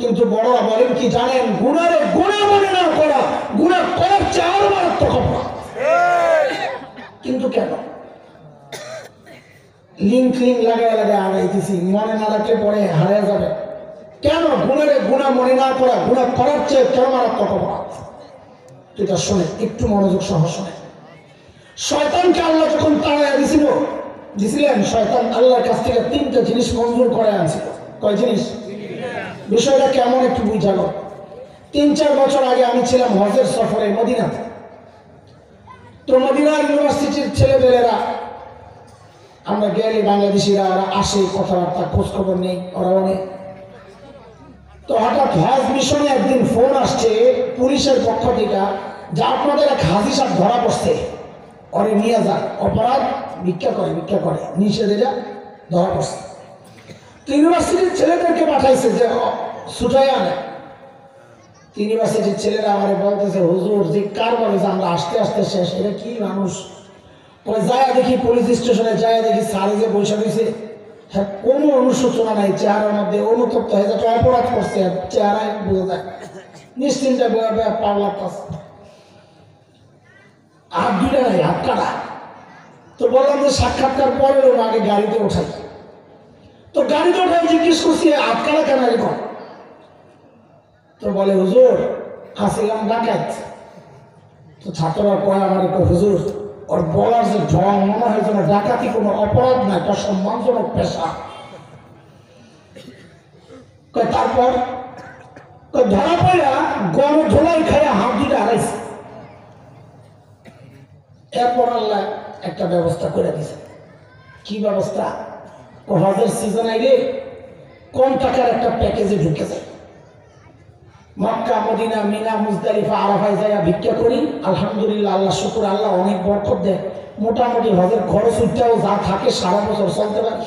কিন্তু বড়রা বলেন কি জানেন, গুনারে গুনাহ মনে না করা গুনাহ করার চেয়ে আরো মারাত্মক অপরাধ। কিন্তু কেন লিঙ্ক লাগায় আগাইতেছি, মনে না রাখলে পরে হারিয়ে যাবে। কেন গুনারে গুনাহ মনে না করা গুনাহ করার চেয়ে কেন মারাত্মক অপরাধ? এটা শোনে, একটু মনোযোগ সহ শোনে। শয়তানকে আল্লাহ যখন তাড়াইয়া দিছিলেন, শয়তান আল্লাহর কাছ থেকে 3টা জিনিস মঞ্জুর করে আনছিল। কয় জিনিস? বিষয়টা কেমন একটু বুঝালো। 3-4 বছর আগে আমি ছিলাম হজের সফরে মদিনাতে। তো মদিনার ইউনিভার্সিটির ছেলেমেয়েরা আমরা গেলে বাংলাদেশিরা আসে, কথাবার্তা খোঁজ খবর নেই, ওরা অনেক। তো হঠাৎ হজ মিশনে একদিন ফোন আসছে পুলিশের পক্ষ থেকে, যা আপনাদের এক হাজি সাহেব ধরা পড়ছে, ওরে নিয়ে যান, অপরাধ ভিক্ষা করে নিষেধেরা ধরা পড়ছে। তো ইউনিভার্সিটির ছেলেদেরকে পাঠাইছে যে ছুটাই আনে। ইউনিভার্সিটির ছেলেরা আমার বলতেছে, হুজুর যে কার বলে যে আমরা আসতে আসতে শেষ, এটা কি মানুষ? ওই যায় দেখি পুলিশ স্টেশনে যায় দেখি সারি যে বৈশা দিয়েছে, হ্যাঁ কোনো অনুশোচনা নাই চেহারার মধ্যে, অনুতপ্ত হয়ে যাচ্ছে, অপরাধ করছে চেহারায় বোঝা যায়, নিশ্চিন্তে পাওয়ার কাছে হাত দুটা নাই, হাত কাটা। তো বললাম যে সাক্ষাৎকার পরে আগে গাড়িতে ওঠাই। তো গাড়িতে ওঠাই জিজ্ঞেস করছি হাত কাটা কেন এরকম? তো বলে হুজুর আসিলাম ডাকাত। তো ছাত্ররা কয় আমার একটু, হুজুর ওর বলার যে ঢং মনে হয় যেন ডাকাতি কোনো অপরাধ না, একটা সম্মানজনক পেশা। তারপর ধরা পড়া গণ ধোলাই খাইয়া হাত দুটা হারাইছে। এরপর আল্লাহ একটা ব্যবস্থা করে দিছে। কি ব্যবস্থা? হজের সিজন আইলে কম টাকার একটা প্যাকেজে ঢুকে যায়। মক্কা, মদিনা, মিনা, মুজদালিফা, আরাফায় জায়গা ভিক্ষা করি, আলহামদুলিল্লাহ, আল্লাহ শুকুর, আল্লাহ অনেক বরকত দেয়। মোটামুটি হজের খরচ উঠতেও যা থাকে সারা বছর চলতে পারি।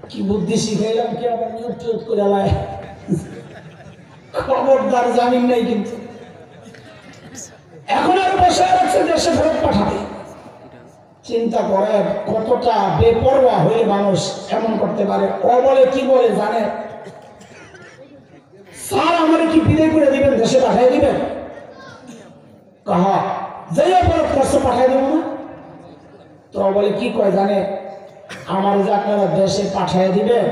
কি বুদ্ধি শিখাইলাম কি আবার নিয়োগ টিয়োগ করে আলায়, খবরদার জামিন নাই। কিন্তু এখন আর বসে রাখছে দেশে ফেরত পাঠাবে। চিন্তা করে কতটা বেপরোয়া হয়ে মানুষ এমন করতে পারে। ও বলে কি বলে জানে, স্যার আমার কি বিদায় করে দিবেন, দেশে পাঠিয়ে দিবেন? কাহা যাই অপরাধ করছে পাঠিয়ে দেবো না। তো বলে কি কয় জানে, আমার যে আপনারা দেশে পাঠিয়ে দিবেন,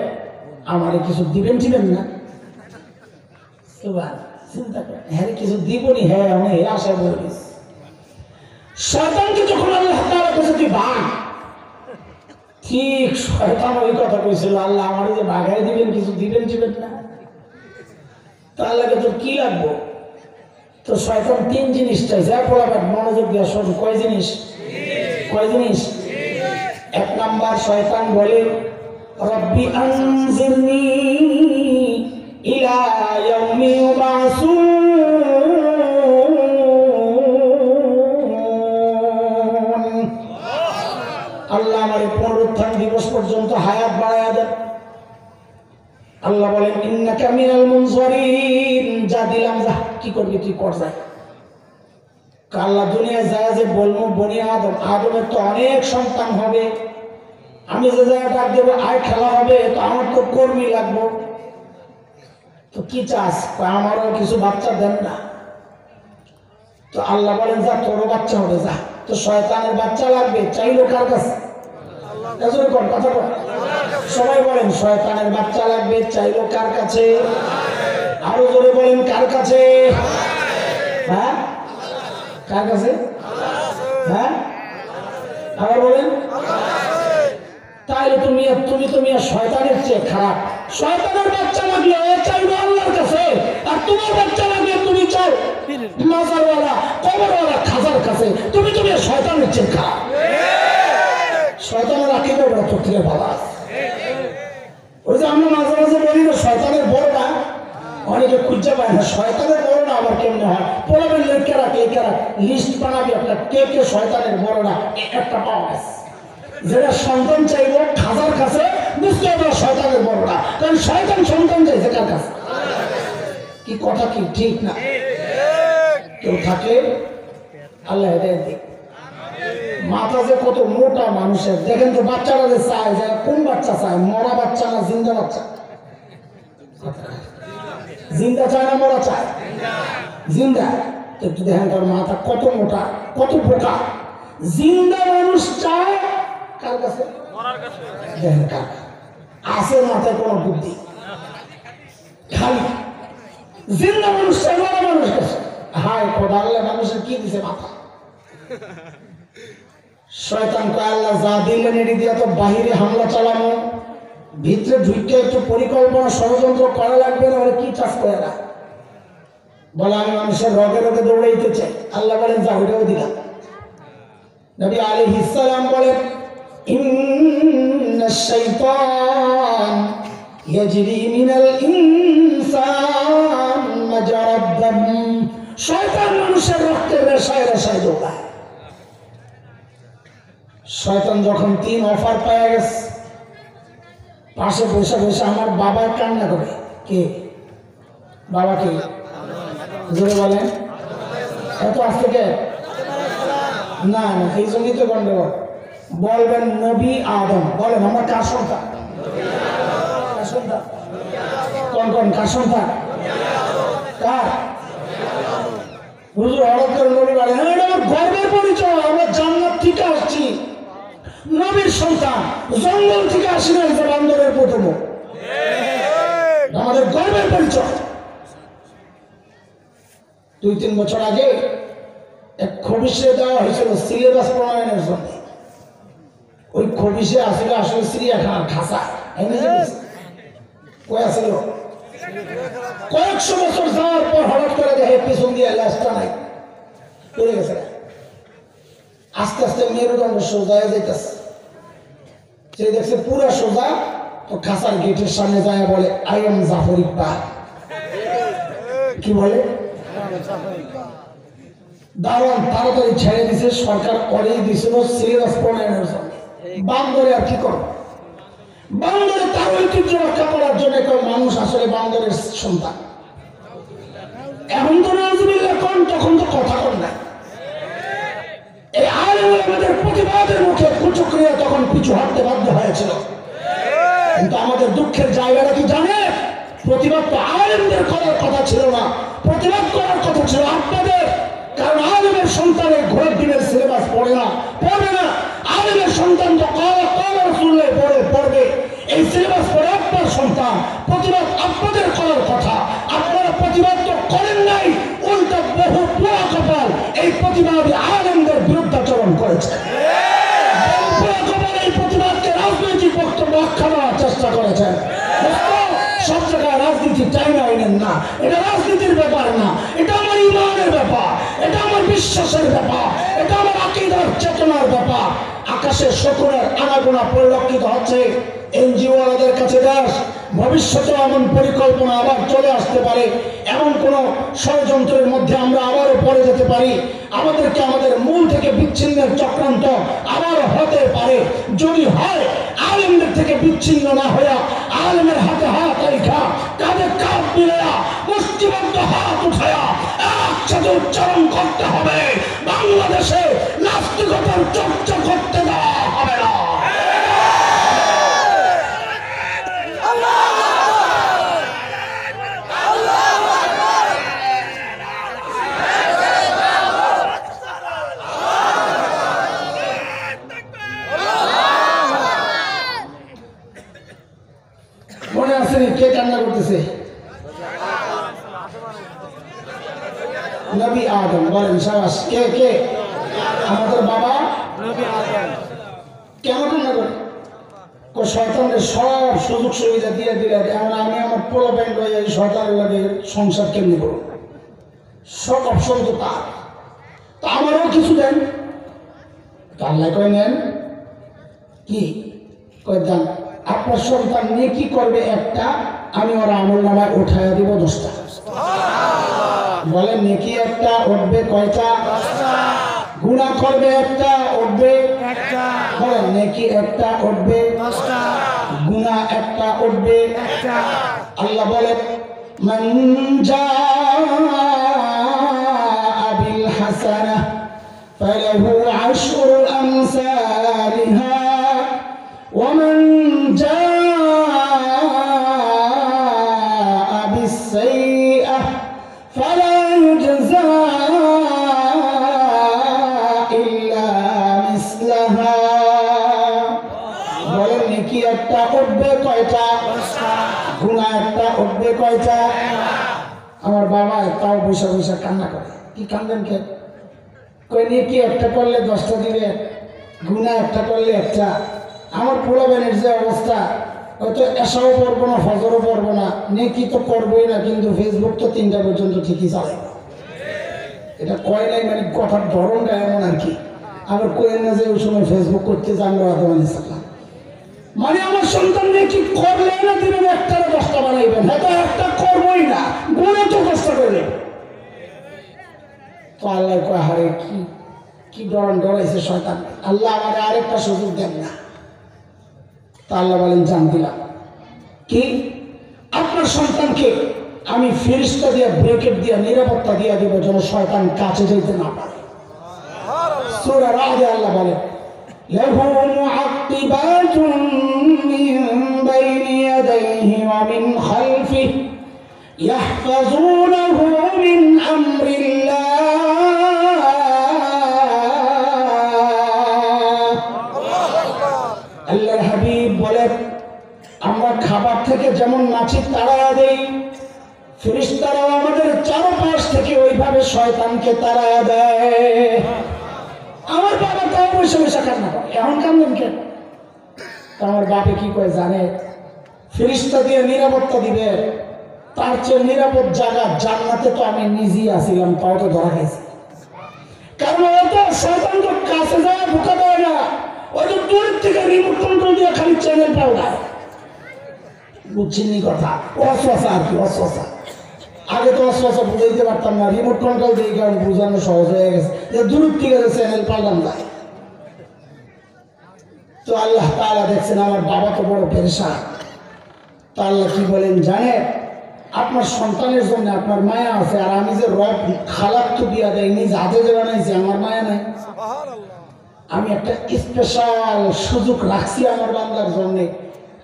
আমার কিছু দিবেন টিবেন না? চিন্তা করে, হ্যাঁ কিছু দিবনি, হ্যাঁ আমি আশা বলিস। শয়তানকে যখন আল্লাহ তাআলা কইছে তুই ভাগ, ঠিক শয়তান ওই কথা কইছিল, আল্লাহ আমার যে ভাগাই দিবেন, কিছু দিবেন টিবেন না, তার লাগে তোর কি লাগবো? তো শয়তান 3 জিনিস চাইছে। পোলাপাট মনোযোগ দিয়ে শোন, কয় জিনিস? 1 নাম্বার শয়তান বলে, রব্বি আনজিরনি ইলা ইয়াউমি ইউবাসুন, আল্লাহ আমার পুনরুত্থান দিবস পর্যন্ত হায়াত বাড়ায়া দেন। আল্লাহ বলেন ইন্নাকা মিনাল মুনজারিন, যা দিলাম যা, কি করবি তুই কর যা। আল্লাহ দুনিয়ায় যায় যে বলবো বনি আদমের তো অনেক সন্তান হবে, আমি যে জায়গায় ডাক দেবো আয় খেলা হবে, তো আমার তো কর্মী লাগবো, তো কি চাস? আমারও কিছু বাচ্চা দেন না। তো আল্লাহ বলেন যা তোরও বাচ্চা হবে যা। তো শয়তানের বাচ্চা লাগবে, চাইলো কার কাছে? কথা বল, সবাই বলেন শয়তানের বাচ্চা লাগবে, চাইলো কার কাছে? আরো জোরে বলেন কার কাছে? হ্যাঁ কার কাছে? হ্যাঁ আবার বলেন। তাইলে তুমি শয়তানের চেয়ে খারাপ। শয়তানের বাচ্চা লাগলে ও চাইবে আল্লাহর কাছে, আর তোমার বাচ্চা লাগলে তুমি চাও মাজারওয়ালা, কবরওয়ালা, খাজার কাছে। তুমি শয়তানের চেয়ে খারাপ। শয়তানের আকীদা ওরা তোর থেকে ভালো আছে। ওই যে আমরা মাঝে মাঝে বলি না শয়তানের বড় না, অনেকে খুঁজে পায় না শয়তানের বড় না আবার কেমনে হয়। পোলাবেন লেখা লিস্ট বানাবি একটা, কে কে শয়তানের বড় না, একটা পাওয়া গেছে। যেটা সন্তান চাইব খাজার কাছে, বুঝতে হবে শয়তানের বড় না, কারণ শয়তান সন্তান চাইছে কার কাছে? কি কথা কি ঠিক না? কেউ থাকে আল্লাহ হেদায়েত দিক। মাথা যে কত মোটা মানুষের, দেখেন তো বাচ্চারা যে চায়, কোন বাচ্চা চায়, মরা বাচ্চা না জিন্দা বাচ্চা? জিন্দা চায় না মরা চায়? জিন্দা। একটু দেখেন তার মাথা কত মোটা, কত বোকা। জিন্দা মানুষ চায় কার কাছে? দেখেন কার আছে মাথায় কোনো বুদ্ধি, খালি জিন্দা মানুষ চায় মরা মানুষ কাছে। হায় খোদাল্লা, মানুষের কি দিছে মাথা? শয়তান কয় আল্লাহ যা দিলেন এটি দিয়া তো বাহিরে হামলা চালানো, ভিতরে ঢুকে একটু পরিকল্পনা ষড়যন্ত্র করা লাগবে না। ওরা কি চাষ করে না বলে আমি মানুষের রগে রগে দৌড়াইতে চাই। আল্লাহ বলেন যা, ওইটাও দিলাম। নবী আলাইহিস সালাম বলেন ইন্নাশ শাইতান ইয়াজরি মিনাল ইনসান মাজারাদ দাম। শয়তান মানুষের রক্তের রেশায় রেশায় দৌড়ায়। শয়তান যখন 3 অফার পেয়ে গেছে, পাশে বসে বসে আমার বাবা কান্না করে। কে বাবা? কে জোরে বলেন? এত আসতে কে? না না, এই জন্যই তো গন্ডগোল। বলবেন নবী আদম। বলেন আমরা কার সন্তান? কার সন্তান? কোন কোন কার সন্তান? কার? হুজুর হঠাৎ করে নবী বলেন হ্যাঁ এটা আমার গর্বের পরিচয়, আমরা জান্নাত থেকে আসছি, নবীর সন্তান, জঙ্গল থেকে আসি না, যে বান্দরের প্রথম, আমাদের গর্বের পরিচয়। 2-3 বছর আগে এক খবিশে দেওয়া হয়েছিল সিলেবাস প্রণয়নের জন্য। ওই খবিশে আসলে আসলে চিড়িয়াখানার খাঁচা কই আসছিল। কয়েকশো বছর যাওয়ার পর হঠাৎ করে দেখে পিছন দিয়ে লাশটা নাই, পড়ে গেছে। আস্তে আস্তে মেরুদণ্ড সোজা হয়ে যাইতেছে। সে দেখছে পুরা সোজা, তো খাঁচার গেটের সামনে যায় বলে আই এম জাফর ইকবাল। কি বলে? দারোয়ান তাড়াতাড়ি ছেড়ে দিছে। সরকার অর্ডার দিয়েছিল সিলেবাস প্রণয়নের জন্য। বান্দরে আর কি করবে? বান্দরে তার ঐতিহ্য রক্ষা করার জন্য কেউ মানুষ আসলে বান্দরের সন্তান। এখন তো নাউজুবিল্লাহ কোন, তখন তো কথা কন না। এই আলেম আমাদের প্রতিবাদের মুখে কুচক্রিয়া তখন পিছু হাঁটতে বাধ্য হয়েছিল। কিন্তু আমাদের দুঃখের জায়গাটা কি জানে? প্রতিবাদ তো আলেমদের করার কথা ছিল না, প্রতিবাদ করার কথা ছিল আপনাদের। কারণ আলেমের সন্তানের ঘোরের দিনের সিলেবাস পড়ে না, পড়বে না। আলেমের সন্তান তো পড়বে, এই সিলেবাস পড়ে আপনার সন্তান। প্রতিবাদ আপনাদের করার কথা, আপনারা প্রতিবাদ তো করেন নাই, উল্টা বহু পোড়া কপাল এই প্রতিবাদী আলেমদের বিরুদ্ধাচরণ করেছে। পোড়া কপাল এই প্রতিবাদকে রাজনৈতিক বক্তব্য আখ্যা দেওয়ার চেষ্টা করেছেন। সব জায়গায় রাজনীতি চাই না, এনেন না। এটা রাজনীতির ব্যাপার না, এটা আমার ইমানের ব্যাপার, এটা আমার বিশ্বাসের ব্যাপার, এটা আমার আকীদার চেতনার ব্যাপার। আকাশে শকুনের আনাগোনা পরিলক্ষিত হচ্ছে। এনজিওদের কাছে দেশ, ভবিষ্যতে এমন পরিকল্পনা আবার চলে আসতে পারে, এমন কোন ষড়যন্ত্রের মধ্যে আমরা আবারও পড়ে যেতে পারি। আমাদেরকে আমাদের মূল থেকে বিচ্ছিন্নের চক্রান্ত আবারও হতে পারে। যদি হয়, আলেমদের থেকে বিচ্ছিন্ন না হইয়া আলেমের হাতে হাত রেখা, কাঁধে কাঁধ মিলাইয়া, মুষ্টিবদ্ধ হাত উঠাইয়া একসাথে উচ্চারণ করতে হবে, বাংলাদেশে নাস্তিকতার চর্চা করতে দেওয়া হবে না। মনে আছে কে কান্না করতেছে? নবী আদম। বলেন সাবাস। কে কে? আমাদের বাবা নবী আদম। কেন কান্না করে? শয়তানের সব সুযোগ সুবিধা দিয়ে দিলে এখন আমি আমার পোলা প্যান্ট হয়ে এই শয়তানের লাগে সংসার কেমনি করব? সব অপশন তো তার। তা আমারও কিছু দেন। আল্লাহ কয় নেন কি? কয় দেন। আপনার সন্তান নিয়ে কি করবে একটা, আমি ওরা আমল নামায় উঠাইয়া দিব 10টা। বলেন নেকি একটা উঠবে কয়টা? গুনাহ করবে একটা, উঠবে একটা। বলেন নেকি একটা উঠবে 10টা, গুনাহ একটা উঠবে একটা। আল্লাহ বলেন মান জাআ বিল হাসানাহ ফালাহু 10 আমসালিহা ওয়া মান জাআ السيئة فلا يجزى إلا مثلها বলেন নেকি একটা উঠবে কয়টা গুনাহ একটা উঠবে কয়টা আমার বাবা তাও বসে বসে কান্না করে কি কান্দেন কে কই নেকি একটা করলে 10টা দিবে গুনাহ একটা করলে একটা আমার পোলাবেনের যে অবস্থা হয়তো এশাও পড়বো না ফজরও পড়বো না নেকি তো করবোই না কিন্তু ফেসবুক তো 3টা পর্যন্ত ঠিকই চলে এটা কয় নাই মানে কথার ধরনটা এমন আর কি আবার কইেন না যে ওই সময় ফেসবুক করতে জানবো আদম মানে আমার সন্তান নেকি করলে না দিবেন একটা 10টা বানাইবেন হয়তো একটা করবোই না গুণে তো কষ্ট করবে তো আল্লাহ কয় হারে কি ডরাইছে শয়তান আল্লাহ আমাদের আরেকটা সুযোগ দেন না তা আল্লাহ বলেন জান দিলাম কি আপনার সন্তানকে আমি ফেরেশতা দিয়ে ব্রেকেট দিয়ে নিরাপত্তা দিয়ে দিব যেন শয়তান কাছে যেতে না পারে সূরা রা'দে আল্লাহ বলেন লাহু মুআক্কিবাতুন মিন বাইনি ইয়াদাইহি ওয়া মিন খালফিহি ইয়াহফাযুনাহু মিন আমরিল্লাহ আল্লাহর হাবিব বলেন আমরা খাবার থেকে যেমন মাছি তাড়া দেই ফেরেশতারাও আমাদের চারপাশ থেকে ওইভাবে শয়তানকে তাড়া দেয় আমার বাবা তাও বসে বসে কান্না করে এখন কান্দেন কেন আমার বাবা কি করে জানে ফেরেশতা দিয়ে নিরাপত্তা দিবে তার চেয়ে নিরাপদ জায়গা জান্নাতে তো আমি নিজেই আসিলাম তাও তো ধরা খাইছি কারণ ওটা শয়তান তো কাছে যায় ঢুকা দেয় না ওই তো দূর থেকে রিমোট কন্ট্রোল দিয়ে খালি চ্যানেল পাল্টায় বুঝছেন কথা অশ্বাসা আর কি অশ্বাসা আগে তো অশ্বাসা বুঝাইতে পারতাম না রিমোট কন্ট্রোল দিয়ে কারণ বোঝানো সহজ হয়ে গেছে যে দূর থেকে চ্যানেল পাল্টান যায় তো আল্লাহ তাআলা দেখছেন আমার বাবা তো বড় পেরেশান তা আল্লাহ কি বলেন জানে আপনার সন্তানের জন্য আপনার মায়া আছে আর আমি যে রব খালাক তো দিয়া দেয় নিজ হাতে যে বানাইছি আমার মায়া নাই আমি একটা স্পেশাল সুযোগ রাখছি আমার বান্দার জন্য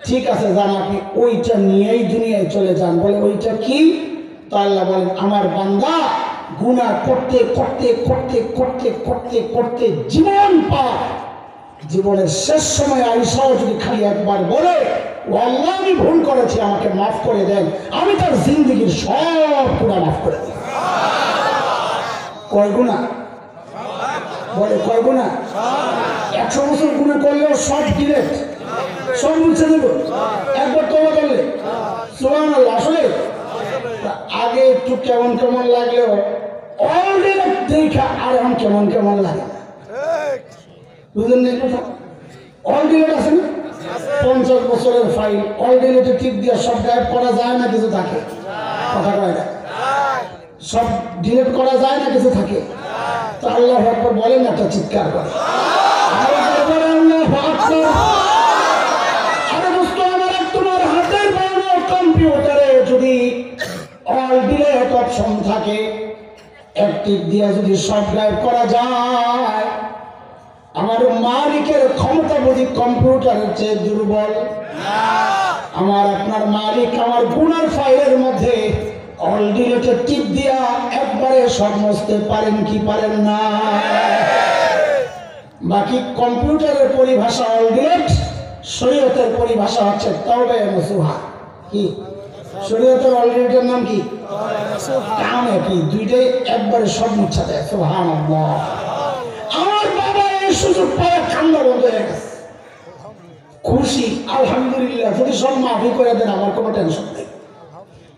ঠিক আছে জান আপনি ওইটা নিয়েই দুনিয়ায় চলে যান বলে ওইটা কি তো আল্লাহ বলেন আমার বান্দা গুনাহ করতে করতে করতে করতে করতে করতে জীবন পার জীবনের শেষ সময় আইসাও যদি খালি একবার বলে ও আল্লাহ আমি ভুল করেছি আমাকে মাফ করে দেন আমি তার জিন্দগির সব গুনাহ মাফ করে দিই কয় গুনাহ বলে কয় গুনাহ 100 বছর গুনাহ করলেও সব ডিলেট সব মুছে দেব একবার তওবা করলে সুবহানাল্লাহ আসলে আগে একটু কেমন কেমন লাগলেও অলরেডি দেখা আর এখন কেমন কেমন লাগে বুঝলেন না কথা অলরেডি আছে না 50 বছরের ফাইল অলরেডি টিপ দিয়ে সব গায়েব করা যায় না কিছু থাকে কথা কয় না সব ডিলিট করা যায় না কিছু থাকে তো আল্লাহু আকবার বলেন না একটা চিৎকার করে আল্লাহু আকবার আরে দোস্ত আমার তোমার হাতের বানানো কম্পিউটারে যদি অল ডিলিট অপশন থাকে অ্যাক্টিভ দিয়ে যদি সব গায়েব করা যায় আমার মালিকের ক্ষমতা বুঝি কম্পিউটারের চেয়ে দুর্বল আমার আপনার মালিক আমার গুনার ফাইলের মধ্যে অল ডিলিটে টিপ দিয়া একবারে সব মুছতে পারেন কি পারেন না বাকি কম্পিউটারের পরিভাষা অল ডিলিট শরীয়তের পরিভাষা হচ্ছে তাওবা নসুহা কি শরীয়তের অল ডিলিটের নাম কি কাম একই দুইটাই একবারে সব মুছা দেয় সুবহানাল্লাহ আমার বাবা এই সুযোগ পায় কান্না বন্ধ হয়ে গেছে খুশি আলহামদুলিল্লাহ যদি সব মাফি করে দেন আমার কোনো টেনশন নেই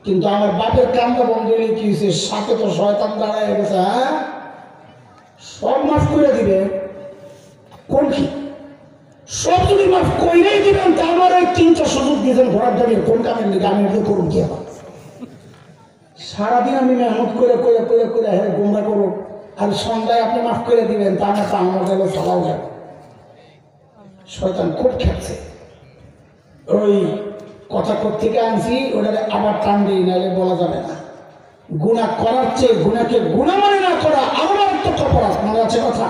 কিন্তু আমার বাপের কান্না বন্ধ হলে কি হয়েছে সাথে তো শয়তান দাঁড়ায় গেছে হ্যাঁ সব মাফ করে দিবে কোন কি সব যদি মাফ করেই দিবেন তা আমার ওই 3টা সুযোগ দিয়েছেন ঘোরার জন্য কোন কামের লিগে আমি এটা করুন কি আবার সারাদিন আমি মেহনত করে করে করে করে হ্যাঁ গুমরা করো আর সন্ধ্যায় আপনি মাফ করে দিবেন তা না তা আমার গেলে চালাও যাবে শয়তান খুব খেপছে ওই কথা কোত্থেকে আনছি ওটা আবার টান দিই নাহলে বলা যাবে না গুনাহ করার চেয়ে গুনাহকে গুনাহ মনে না করা আরো একটা অপরাধ মনে আছে কথা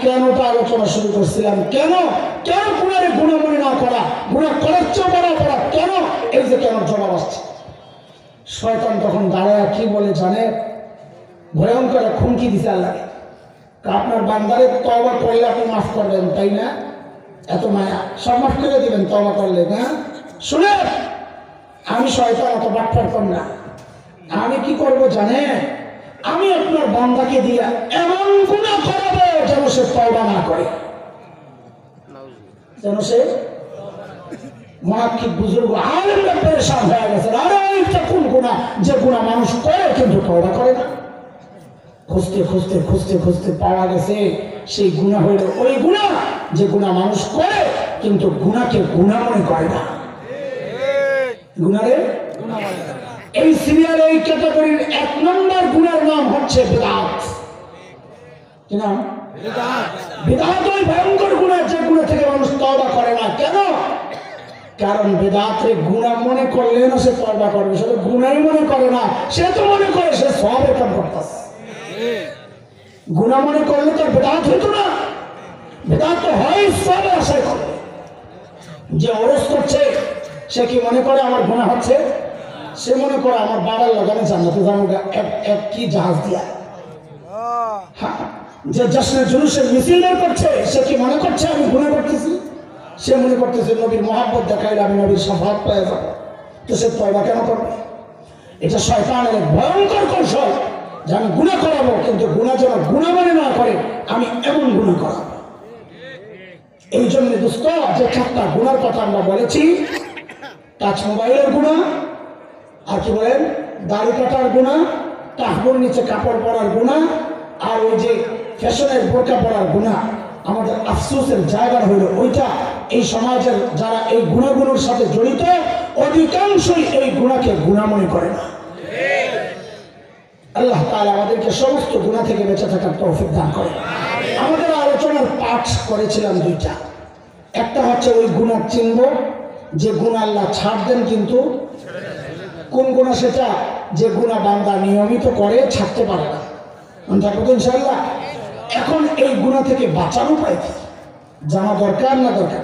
কেনটা আলোচনা শুরু করছিলাম কেন গুনাহে গুনাহ মনে না করা গুনাহ করার চেয়ে বড় অপরাধ কেন এই যে কেন জবাব আসছে শয়তান তখন দাঁড়ায় কি বলে জানে, ভয়ঙ্কর খুমকি দিছে আল্লাহ, আপনার বান্দারে তওবা করলে আপনি মাফ করবেন, তাই না? এত মায়া, সব মাফ করে দিবেন তওবা করলে না? শুনে, আমি শয়তান অত বাটপার কর না, আমি কি করব জানে, আমি আপনার বান্দাকে দিয়া এমন গুনাহ করাবো যেন সে তওবা না করে, যেন সে মুহাক্কিক বুজুর্গ আলেমরা পেরেশান হয়ে গেছে। আরে এইটা কোন গুনাহ যে গুনাহ মানুষ করে কিন্তু তওবা করে না? খুঁজতে খুঁজতে খুঁজতে খুঁজতে পাওয়া গেছে সেই গুনাহ হইল ওই গুনাহ যে গুনাহ মানুষ করে কিন্তু গুনাহকে গুনাহ মনে করে না। গুনাহরে গুনাহ মনে করে। এই সিরিয়ালে এই ক্যাটাগরির 1 নম্বর গুনার নাম হচ্ছে বিদআত। কি নাম? বিদআত। বিদআত ওই ভয়ঙ্কর গুনাহ যে গুনাহ থেকে মানুষ তওবা করে না। কেন? কারণ বিদআতে গুনাহ মনে করলে না সে তওবা করবে, সে গুনাহই মনে করে না, সে তো মনে করে সে সওয়াবের কাম করতেছে। গুনাহ মনে করলে তো বিদআত হইতো না, বিদআত তো হয় সওয়াবের আশায় করে। যে ওরস করছে সে কি মনে করে আমার গুনাহ হচ্ছে? সে মনে করে আমার বাবার লাগানে জান্নাতে যাবো এক কি জাহাজ দিয়া। যে জশ্নের জুলুসের মিছিল বের করছে সে কি মনে করছে আমি গুনাহ করতেছি? সে মনে করতেছে নবীর মহব্বত দেখাইলে আমি নবীর শাফাত পেয়ে যাবো, তো সে তওবা কেন করবে? এটা শয়তানের ভয়ঙ্কর কৌশল যে আমি গুনাহ করাবো কিন্তু গুনাহ যেন গুনাহ মনে না করে, আমি এমন গুনাহ করাবো। এই জন্য দোস্ত যে 4টা গুনার কথা আমরা বলেছি, টাচ মোবাইলের গুনাহ, আর কি বলেন দাড়ি কাটার গুনাহ, টাকবুর নিচে কাপড় পরার গুনাহ, আর ওই যে ফ্যাশনের বোরকা পরার গুনাহ। আমাদের আফসোসের জায়গা হইল ওইটা এই সমাজের যারা এই গুনাহগুলোর সাথে জড়িত অধিকাংশই এই গুনাহকে গুনাহ মনে করে না। আল্লাহ তাআলা আমাদেরকে সমস্ত গুনাহ থেকে বেঁচে থাকার তৌফিক দান করে। আমাদের আলোচনার পাঠ করেছিলাম 2টা। একটা হচ্ছে ওই গুনাহ চিনব যে গুনাহ আল্লাহ ছাড় দেন, কিন্তু কোন গুনাহ সেটা যে গুনাহ বান্দা নিয়মিত করে ছাড়তে পারে না, থাকবো তো ইনশাআল্লাহ। এখন এই গুনাহ থেকে বাঁচার উপায় কি? জানা দরকার না দরকার?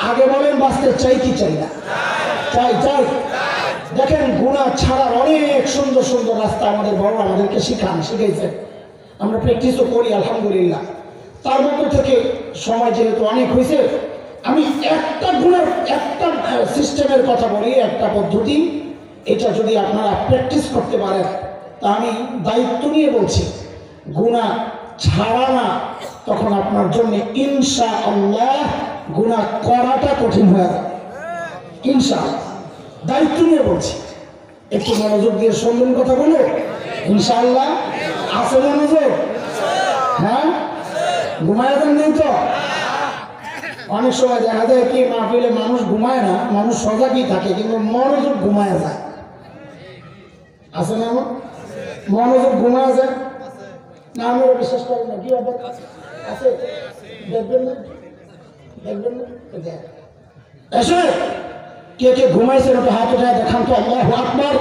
আগে বলেন বাঁচতে চাই কি চাই না? চাই চাই। দেখেন গুনাহ ছাড়ার অনেক সুন্দর সুন্দর রাস্তা আমাদের বড় আমাদেরকে শিখাইছে, আমরা প্র্যাকটিসও করি আলহামদুলিল্লাহ। তার মধ্যে থেকে সময় যেহেতু অনেক হয়েছে, আমি একটা গুনার একটা সিস্টেমের কথা বলি, একটা পদ্ধতি। এটা যদি আপনারা প্র্যাকটিস করতে পারেন তা আমি দায়িত্ব নিয়ে বলছি, গুনাহ ছাড়া না তখন আপনার জন্য ইনশাআল্লাহ গুনাহ করাটা কঠিন হয়ে যাবে। ইনশাআল্লাহ দায়িত্ব নিয়ে বলছি, একটু মনোযোগ দিয়ে শুনবেন কথা বলো। ইনশাআল্লাহ আছে মনোযোগ? হ্যাঁ, ঘুমায় যান নেই তো? অনেক সময় দেখা যায় কি মাহফিলে মানুষ ঘুমায় না, মানুষ সজাগই থাকে কিন্তু মনোযোগ ঘুমায় যায়। আছে না? আমার মনোযোগ ঘুমায় যায় না, আমরা বিশ্বাস করি না। কি আছে? দেখবেন না, দেখবেন না। এসে কে কে ঘুমাইছেন ওটা হাত উঠায় দেখান তো। আল্লাহু আকবার।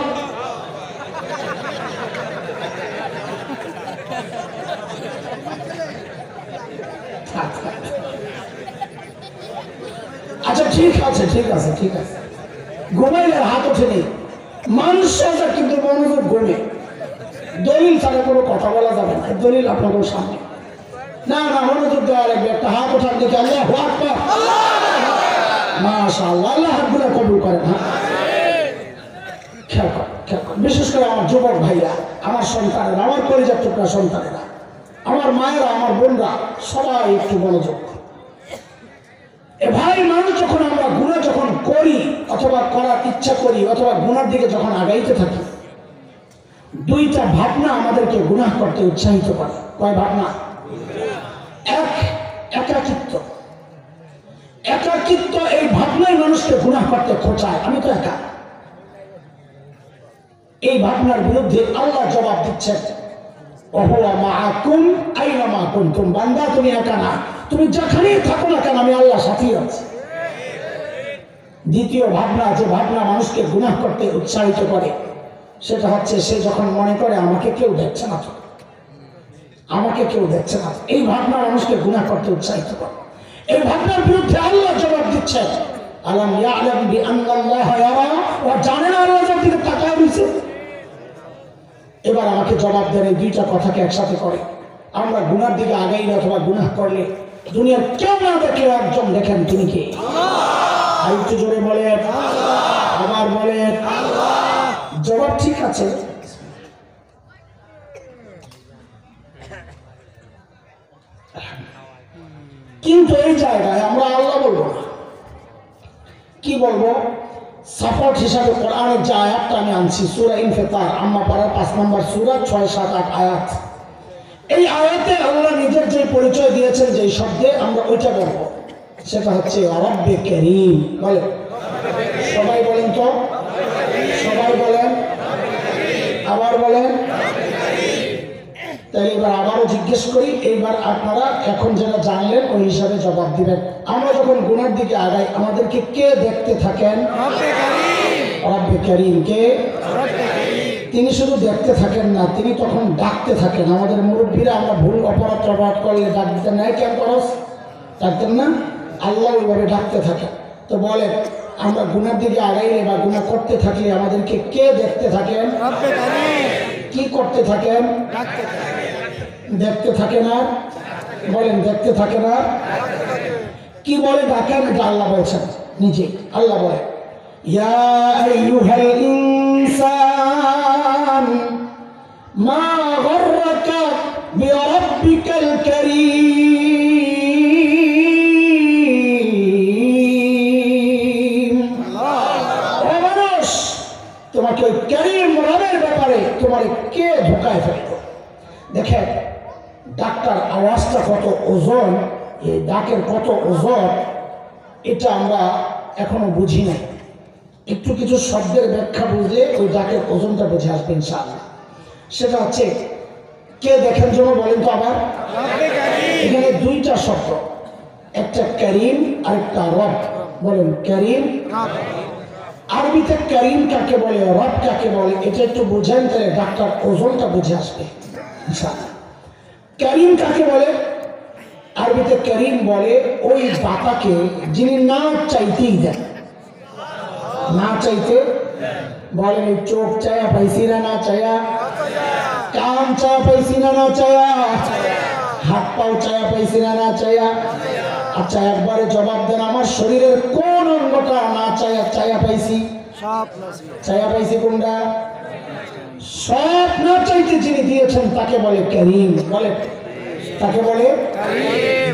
আচ্ছা ঠিক আছে ঠিক আছে ঠিক আছে, ঘুমাইলে হাত ওঠেনি। মানুষ সজা কিন্তু মনোযোগ ঘুমে। দলিল ছাড়া কোনো কথা বলা যাবে না, দলিল আপনাদের সামনে। না না, মনোযোগ দেওয়া লাগবে। একটা হাত ওঠার দিকে আল্লাহু আকবার। মাশাআল্লাহ, আল্লাহ হাতগুলো কবুল করেন। খেয়াল করেন, খেয়াল করেন। বিশেষ করে আমার যুবক ভাইরা, আমার সন্তানেরা, আমার পরিবার টুকরা সন্তানেরা, আমার মায়েরা, আমার বোনরা, সবাই একটু মনোযোগ। এ ভাই, মানুষ যখন আমরা গুনাহ যখন করি অথবা করার ইচ্ছা করি অথবা গুনার দিকে যখন আগাইতে থাকি, 2টা ভাবনা আমাদেরকে গুনাহ করতে উৎসাহিত করে। কয় ভাবনা? এক, একাকিত্ব। একাকিত্ব, এই ভাবনাই মানুষকে গুনাহ করতে খোঁচায়। আমি তো একা। এই ভাবনার বিরুদ্ধে আল্লাহ জবাব দিচ্ছেন, ওহুয়া মাআকুম আইনামা কুনতুম। বান্দা তুমি একা না, তুমি যেখানেই থাকো না কেন আমি আল্লাহ সাথেই আছি। দ্বিতীয় ভাবনা, যে ভাবনা মানুষকে গুনাহ করতে উৎসাহিত করে, সেটা হচ্ছে সে যখন মনে করে আমাকে কেউ দেখছে না, তো আমাকে কেউ দেখছে না। এই ভাবনা মানুষকে গুনাহ করতে উৎসাহিত করে। এই ভাবনার বিরুদ্ধে আল্লাহ জবাব দিচ্ছেন, আলাম ইয়ালাম বিআন্নাল্লাহা ইয়ারা। ও জানে না আল্লাহ যার দিকে তাকায় হয়েছে? এবার আমাকে জবাব দেন এই দুইটা কথাকে একসাথে করে। আমরা গুনার দিকে আগাই না, অথবা গুনাহ করলে দুনিয়ার কেউ না দেখলে একজন দেখেন, তিনি কে? আর একটু জোরে বলেন, আবার বলেন। জবাব ঠিক আছে, কিন্তু এই জায়গায় আমরা আল্লাহ বলবো না। কি বলবো? সাপোর্ট হিসাবে কোরআনের যে আয়াতটা আমি আনছি, সূরা ইনফিতার, আম্মা পাড়ার 5 নম্বর সূরা, 6, 7, 8 আয়াত। এই আয়াতে আল্লাহ নিজের যে পরিচয় দিয়েছেন, যে শব্দে, আমরা ওইটা বলবো। সেটা হচ্ছে রব্বে কারীম। বলেন, সবাই বলেন তো, সবাই বলেন, আবার বলেন। তাই এবার আবারও জিজ্ঞেস করি, এইবার আপনারা এখন যেটা জানলেন ওই হিসাবে জবাব দিবেন। আমরা যখন গুনার দিকে আগাই, আমাদেরকে কে দেখতে থাকেন? রব্বে কারীম। কে? তিনি শুধু দেখতে থাকেন না, তিনি তখন ডাকতে থাকেন। আমাদের মুরব্বীরা আমরা ভুল অপরাধ করলে ডাক দিতেন না, কেন করস, ডাকতেন না? আল্লাহ ওইভাবে ডাকতে থাকেন। তো বলেন, আমরা গুনার দিকে আগাইলে বা গুনাহ করতে থাকলে আমাদেরকে কে দেখতে থাকেন? কি করতে থাকেন? দেখতে থাকে না। বলেন, দেখতে থাকে না। কি বলে ডাকেন? এটা আল্লাহ বলছেন নিজে। আল্লাহ বলে, ইয়া আইয়ুহাল ইনসান মা গররাকা বিরাব্বিকাল কারীম। ও মানুষ, তোমাকে ওই কারীম রবের ব্যাপারে তোমার কে ধোঁকায় ফেললো? দেখেন ডাক্তার আওয়াজটা কত ওজন, এই ডাকের কত ওজন, এটা আমরা এখনো বুঝি নাই। একটু কিছু শব্দের ব্যাখ্যা বুঝলে ওই ডাকের ওজনটা বুঝে আসবে ইনশাআল্লাহ। সেটা হচ্ছে কে দেখেন জন্য বলেন তো আবার। এখানে দুইটা শব্দ, একটা কারীম আর একটা রব। বলেন, কারীম। আরবিতে কারীম কাকে বলে, রব কাকে বলে, এটা একটু বুঝেন, তাহলে ডাক্তার ওজনটা বুঝে আসবে ইনশাআল্লাহ। কারীম কাকে বলে? আরবিতে কারীম বলে ওই দাতাকে যিনি না চাইতেই দেন। না চাইতে, বলেন, এই চোখ চায়া পাইছি না, না চায়া? কান চায়া পাইছি না, না চায়া? হাত পাও চায়া পাইছি না, না চায়া? আচ্ছা একবারে জবাব দেন, আমার শরীরের কোন অঙ্গটা না চায়া চায়া পাইছি? চায়া পাইছি কোনটা? সব না চাইতে যিনি দিয়েছেন তাকে বলে কারীম। বলে, তাকে বলে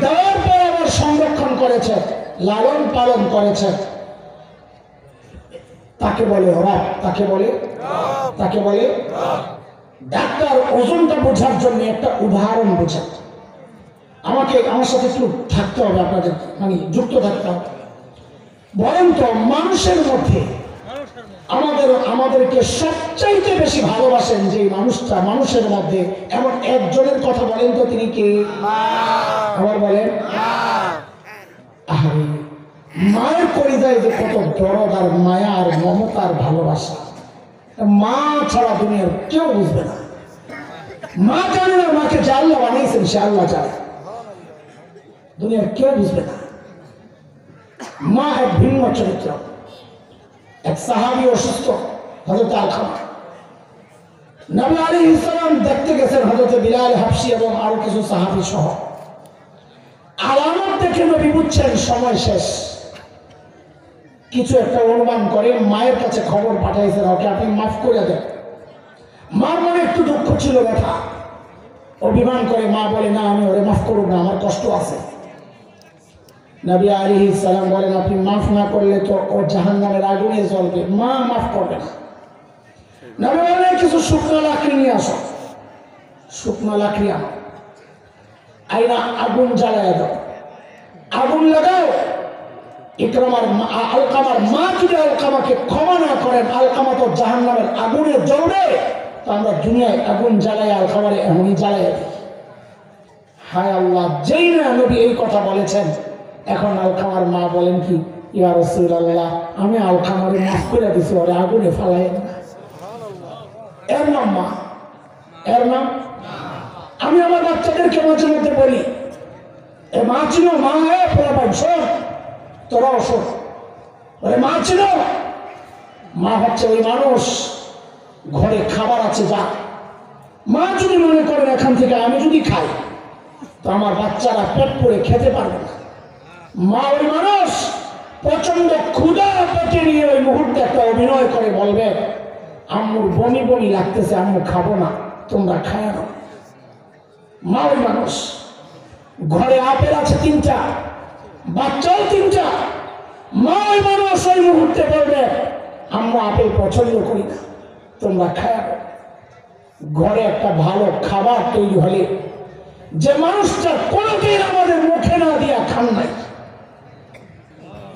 দেওয়ার পর আবার সংরক্ষণ করেছেন, লালন পালন করেছেন, তাকে বলে রব। তাকে বলে, তাকে বলে। ডাক্তার ওজনটা বোঝার জন্য একটা উদাহরণ বোঝান। আমার সাথে একটু থাকতে হবে, আপনাদের মানে যুক্ত থাকতে হবে। বলেন তো, মানুষের মধ্যে আমাদেরকে সবচাইতে বেশি ভালোবাসেন যে মানুষটা, মানুষের মধ্যে এমন একজনের কথা বলেন তো, তিনি কে? আবার বলেন। আরে মায়ের কলিজায় যে কত দরদ আর মায়া আর মমতা আর ভালোবাসা, মা ছাড়া দুনিয়ার কেউ বুঝবে না। মা জানে না, মাকে যে আল্লাহ বানিয়েছেন সে আল্লাহ জানে, দুনিয়ার কেউ বুঝবে না। মা এক ভিন্ন চরিত্র। এক সাহাবী অসুস্থ, হযরত আলকামা। নবী আলাইহিস সালাম দেখতে গেছেন হযরত বিলাল হাবশী এবং আরো কিছু সাহাবী সহ। আলামত দেখে নবী বুঝছেন সময় শেষ। কিছু একটা অনুমান করে মায়ের কাছে খবর পাঠাইছেন, ওকে আপনি মাফ করে দেন। মার মনে একটু দুঃখ ছিল, ব্যথা, অভিমান করে মা বলে, না আমি ওরে মাফ করব না, আমার কষ্ট আছে। নবী আলাইহিস সালাম বলেন, আপনি মাফ না করলে তো ও জাহান্নামের আগুনে জ্বলবে, মা মাফ করবে না। নবী বলেন, কিছু শুকনো লাকড়ি নিয়ে আসো। শুকনো লাকড়ি আনো, আইনা আগুন জ্বালায় দাও, আগুন লাগাও। ইকরামার আলকামার মা যদি আলকামাকে ক্ষমা না করেন, আলকামা তো জাহান্নামের আগুনে জ্বলবে। তো আমরা দুনিয়ায় আগুন জ্বালাই আলকামারে এমনই জ্বালাই দিই। হায় আল্লাহ, যেই না নবী এই কথা বলেছেন, এখন আলকামার মা বলেন কি, ইয়া রাসূলুল্লাহ, আমি আলকামারে মাফ করে দিছি, ওরে আগুনে ফেলায় না। এর নাম মা, এর নাম। আমি আমার বাচ্চাদেরকে মাঝে মধ্যে বলি, এ মা চিনো, মা পোলা পাই শোন, তোরাও শোন, বলে মা চিনো, মা হচ্ছে ওই মানুষ ঘরে খাবার আছে, যা। মা যদি মনে করেন এখান থেকে আমি যদি খাই তো আমার বাচ্চারা পেট পুরে খেতে পারবে না, মা ওই মানুষ প্রচন্ড ক্ষুধা পেটে নিয়ে ওই মুহূর্তে একটা অভিনয় করে বলবে, আম্মুর বমি বমি লাগতেছে, আম্মু খাবো না, তোমরা খায় না। মা ওই মানুষ, ঘরে আপেল আছে 3টা, বাচ্চাও 3টা, মা ওই মানুষ ওই মুহূর্তে বলবে, আম্মু আপেল পছন্দ করি না, তোমরা খায় না। ঘরে একটা ভালো খাবার তৈরি হলে যে মানুষটা কোনোদিন আমাদের মুখে না দিয়া খান নাই,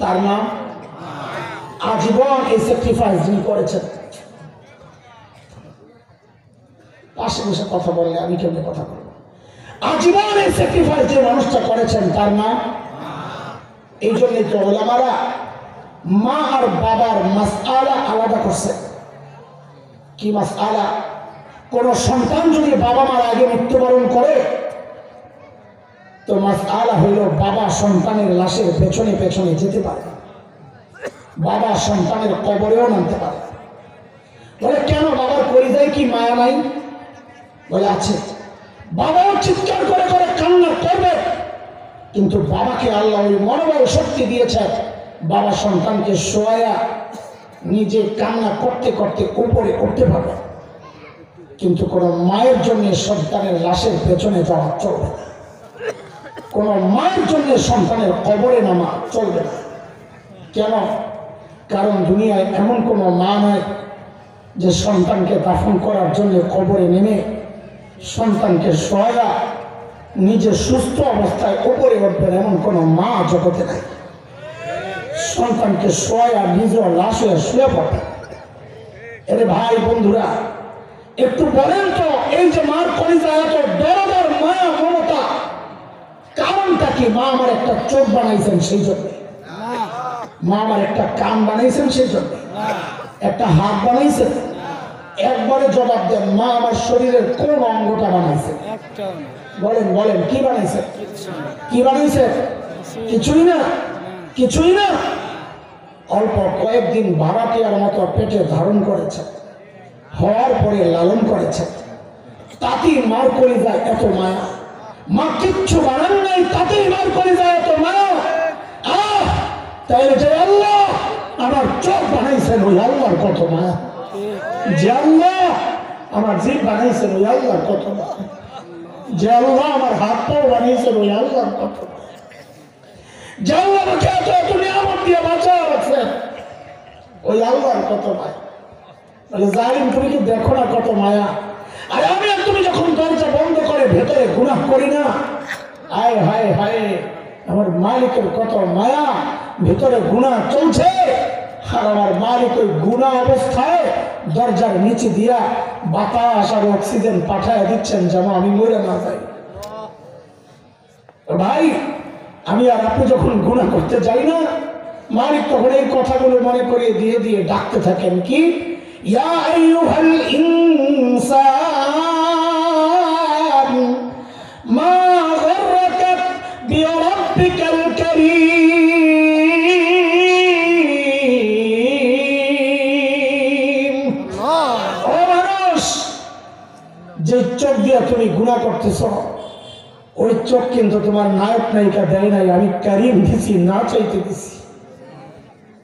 তার নাম আজীবন এই স্যাক্রিফাইস যিনি করেছেন। পাশে বসে কথা বললে আমি কেমনে কথা বলবো? আজীবন এই স্যাক্রিফাইস যে মানুষটা করেছেন তার নাম। এই জন্যই তো ওলামারা মা আর বাবার মাসআলা আলাদা করছে। কি মাসআলা? কোন সন্তান যদি বাবা মার আগে মৃত্যুবরণ করে তো মাসআলা হইল বাবা সন্তানের লাশের পেছনে পেছনে যেতে পারে, বাবা সন্তানের কবরেও নামতে পারে। বলে কেন? বাবার কলিজায় কি মায়া নাই? বলে আছে। বাবাও চিৎকার করে করে কান্না করবে, কিন্তু বাবাকে আল্লাহ ওই মনোবল শক্তি দিয়েছে, বাবা সন্তানকে শোয়া নিজে কান্না করতে করতে উপরে উঠতে পারবে। কিন্তু কোন মায়ের জন্য সন্তানের লাশের পেছনে যাওয়া চলবে না, কোন মায়ের জন্য সন্তানের কবরে নামা চলবে না। কেন? কারণ দুনিয়ায় এমন কোনো মা নয় যে সন্তানকে দাফন করার জন্য কবরে নেমে সন্তানকে শোয়া নিজে সুস্থ অবস্থায় উপরে উঠবেন, এমন কোনো মা জগতে নাই। সন্তানকে শোয়া নিজের লাশ হয়ে শুয়ে পড়বে। এরে ভাই বন্ধুরা, একটু বলেন তো, এই যে মার কলিজা এত দরদার মায়া মমতা, কারণটা কি? মা আমার একটা চোখ বানাইছেন সেই জন্য, মা আমার একটা কান বানাইছেন সেই জন্য, একটা হাত বানাইছেন। একবারে জবাব দেন, মা আমার শরীরের কোন অঙ্গটা বানাইছে? বলেন বলেন, কি বানাইছে? কি বানাইছে? কিছুই না, কিছুই না। অল্প কয়েকদিন ভাড়াটিয়ার মতো পেটে ধারণ করেছে, হওয়ার পরে লালন করেছে, তাতেই মার কলিজায় এত মায়া। মা কিচ্ছু বানান নাই, তাতেই মার কলিজায় এত মায়া। তাইলে যে আল্লাহ আমার চোখ বানাইছেন, ওই আল্লাহর কত মায়া। যে আল্লাহ আমার জিভ বানাইছেন, ওই আল্লাহর কত মায়া। যে আল্লাহ আমার হাত পাও বানিয়েছেন, ওই আল্লাহর কত মায়া। যে আল্লাহ আমাকে এত এত নিয়ামত দিয়ে বাঁচায় রাখছেন, ওই আল্লাহর কত মায়া। বলে জালিম, তুমি কি দেখো না কত মায়া? আর আমি আর তুমি যখন দরজা বন্ধ করে ভেতরে গুনাহ করি না, আয় হায় হায়, আমার মালিকের কত মায়া, ভেতরে গুনাহ চলছে, আর আমার মালিক ওই গুনাহ অবস্থায় দরজার নিচে দিয়া বাতাস আর অক্সিজেন পাঠায় দিচ্ছেন যেন আমি মরে না যাই। ভাই, আমি আর আপনি যখন গুনাহ করতে যাই না, মালিক তখন এই কথাগুলো মনে করিয়ে দিয়ে দিয়ে ডাকতে থাকেন, কি ইয়া আইয়ুহাল ইনসান মা গাররাকা বিরাব্বিকাল কারীম। ও মানুষ, যে চোখ দিয়ে তুমি গুনাহ করতেছ, ওই চোখ কিন্তু তোমার নায়ক নায়িকা দেয় নাই, আমি কারীম দিছি, না চাইতে দিছি।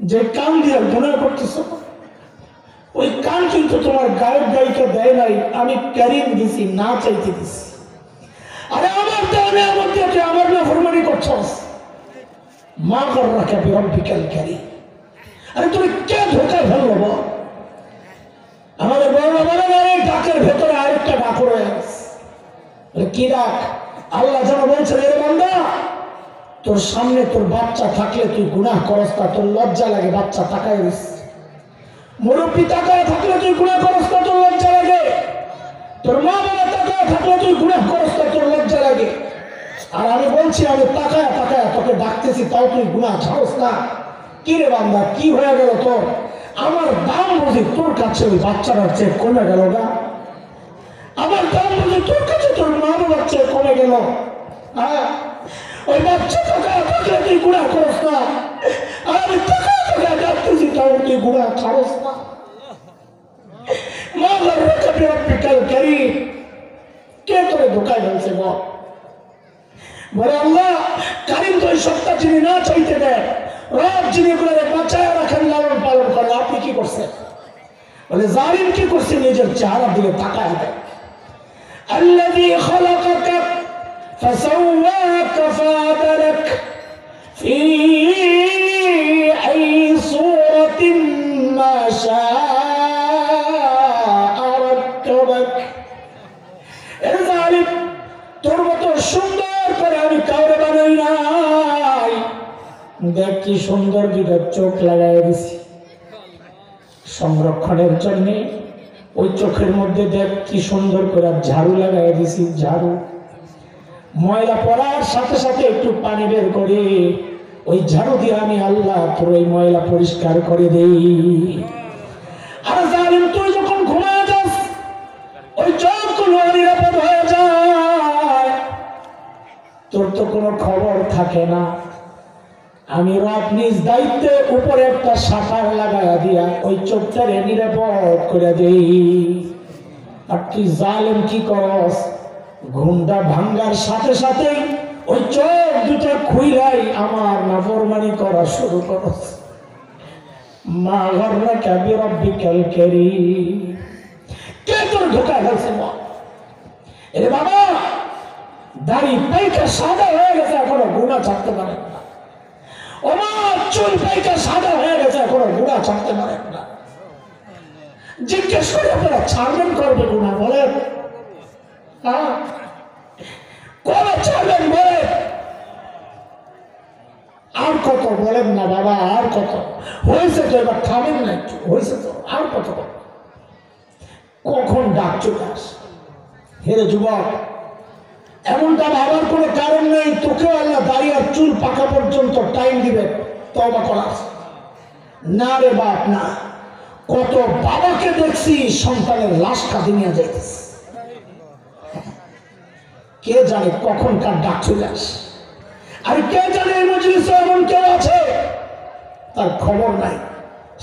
যে কান দিয়ে গুনাহ করতেছ, ওই কান কিন্তু তোমার গায়ক গায়িকা দেয় নাই, আমি কারীম দিছি, না চাইতে দিছি। আরে আমার দেওয়া আমার দিয়ে তুই আমার নাফরমানি করছস। মা গাররাকা বিরাব্বিকাল কারীম। আরে তুমি কে ধোঁকায় ফেললো? আমাদের বড় বড় ডাকের ভেতরে আরেকটা ডাক রয়ে গেছে। কি ডাক? আল্লাহ যেন বলছেন, এর বান্দা, তোর সামনে তোর বাচ্চা থাকলে তুই গুনাহ করস না, তোর লজ্জা লাগে, বাচ্চা তাকায় রয়েছে। মুরব্বী তাকায় থাকলে তুই গুনাহ করস না, তোর লজ্জা লাগে। তোর মা বাবা তাকায় থাকলে তুই গুনাহ করস না, তোর লজ্জা লাগে। আর আমি বলছি, আমি তাকায় তাকায় তোকে ডাকতেছি, তাও তুই গুনাহ ছাড়স না। কি রে বান্দা, কি হয়ে গেল তোর? আমার দাম বুঝি তোর কাছে ওই বাচ্চাটার চেয়ে কমে গেল না? আমার দাম বুঝি তোর কাছে তোর মা বাবার চেয়ে কমে গেল? হ্যাঁ, ওই বাচ্চা তাকায় থাকলে তুই গুনাহ করস না, আর আমি তাকায় তাকায় ডাকতেছি, তাও তুই গুনাহ ছাড়স না। মা বিরব্বিকাল কারীম, কে তোরে ধোঁকায় ফেলছে বল? বলে আল্লাহ কারীম তো এই সত্তা যিনি না চাইতে দেন, রব যিনি এগুলোকে বাঁচায় রাখেন, লালন পালন করেন, আপনি কি করছেন? বলে জালিম কি করছে? নিজের চেহারার দিকে তাকায় দেয়। আল্লাযী খালাকাকা ফাসাওয়াকা ফাআদালাক ফি আই সূরাতিন মা শাআ রাক্কাবাক। এ জালিম, তোর মতো সুন্দর করে আমি কাউরে বানাই নাই। দেখ কি সুন্দর দুইটা চোখ লাগাই দিছি সংরক্ষণের জন্য। ওই চোখের মধ্যে দেখ কি সুন্দর করে ঝাড়ু লাগাই দিছি, ঝাড়ু। ময়লা পড়ার সাথে সাথে একটু পানি বের করে ওই ঝাড়ু দিয়ে আমি আল্লাহ তোর ওই ময়লা পরিষ্কার করে দেই। আর জালিম, তুই যখন ঘুমায় যাস ওই চোখগুলো নিরাপদ হয়ে যায়, তোর তো কোনো খবর থাকে না। আমি রব নিজ দায়িত্বে উপরে একটা শাটার লাগায়া দিয়া ওই চোখটারে নিরাপদ করে দেই। আর তুই জালেম কি করস? ঘুমটা ভাঙ্গার সাথে সাথে ওই চোখ দুটো খুইলাই আমার নাফরমানি করা শুরু করস। মা গররাকা বিরব্বিকাল কারীম, কে তোর ধোঁকায় ফেলছে বল? এরে বাবা, দাড়ি পাইকা সাদা হয়ে গেছে, এখনো গুনাহ ছাড়তে পারে না। আমার চুল পাইকা সাদা হয়ে গেছে, এখনো গুনাহ ছাড়তে পারে না। জিজ্ঞেস করে আপনারা ছাড়বেন করবে গুনাহ বলেন? হ্যাঁ, কবে ছাড়বেন বলেন? আর কত বলেন না বাবা, আর কত হয়েছে তো, এবার থামেন না একটু, হয়েছে তো, আর কত কখন ডাক চলে আসে? হেরে যুবক, এমনটা ভাবার কোনো কারণ নেই। তোকেও আল্লাহ দাড়ি আর চুল পাকা পর্যন্ত টাইম দিবে তওবা করার। না রে বাপ না, কত বাবাকে দেখছি সন্তানের লাশ কাঁদে নিয়ে যাইতেছে। কে জানে কখন কার ডাক চলে আসে। আর কে জানে এই মজলিসে এমন কেউ আছে তার খবর নাই,